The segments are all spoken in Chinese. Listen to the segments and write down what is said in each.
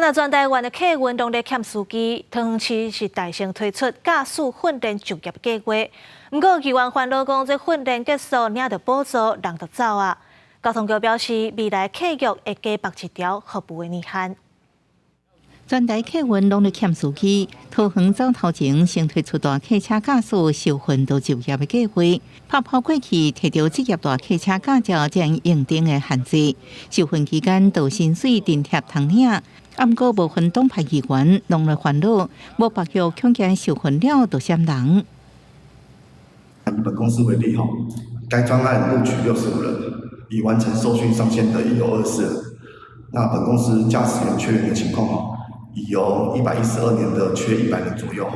那全台湾的客运拢咧欠司机，桃园市是大声推出驾驶训练就业计划。不过，议员烦恼讲，这训练结束领到补助，人就走啊。交通局表示，未来客约会加绑一条服务的年限。全台客运拢咧欠司机，桃园早头前先推出大客车驾驶受训到就业的计划，拍跑过去摕到职业大客车驾照才能认定的限制。受训期间到薪水津贴通领，不过部分党派议员拢来烦恼，无白约恐惊受训了就闪人。以本公司为例，该专案录取65人，已完成受训上线的已有24人。那本公司驾驶员缺员的情况，已由112年的缺100人左右，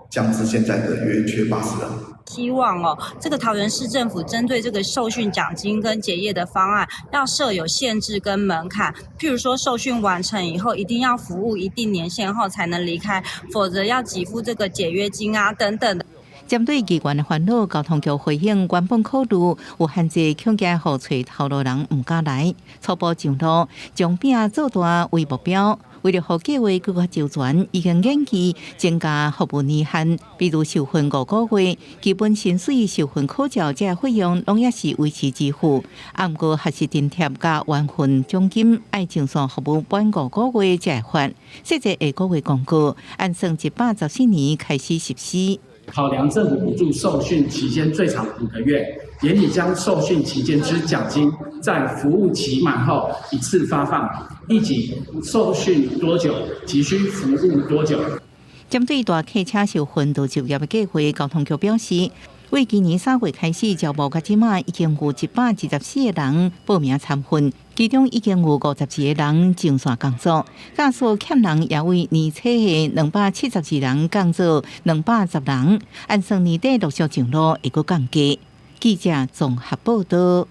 降至现在的约缺80人。希望这个桃园市政府针对这个受训奖金跟结业的方案，要设有限制跟门槛。譬如说，受训完成以后，一定要服务一定年限后才能离开，否则要给付这个解约金啊等等的。针对议员的烦恼，交通局回应原本考虑有限制，恐惊好找头路人唔敢来，初步上路，将饼做大为目标。为了让计划更加周全，已经研究增加服务年限，比如受训5个月，基本薪水、受训考照这费用拢也是维持支付。不过学习津贴加完份奖金，爱正常服务满5个月才会发。实际下个月公告，按算114年开始实施。考量政府补助受训期间最长5个月，也已将受训期间之奖金在服务期满后一次发放，以及受训多久急需服务多久。针对大客车受训到就业的计划，交通局表示，为今年3月开始招募，到即马已经有124个人报名参训，其中已经有52个人上线工作，驾驶欠人也为年初的272人降做210人，按算年底陆续上路会阁降低。记者综合报道。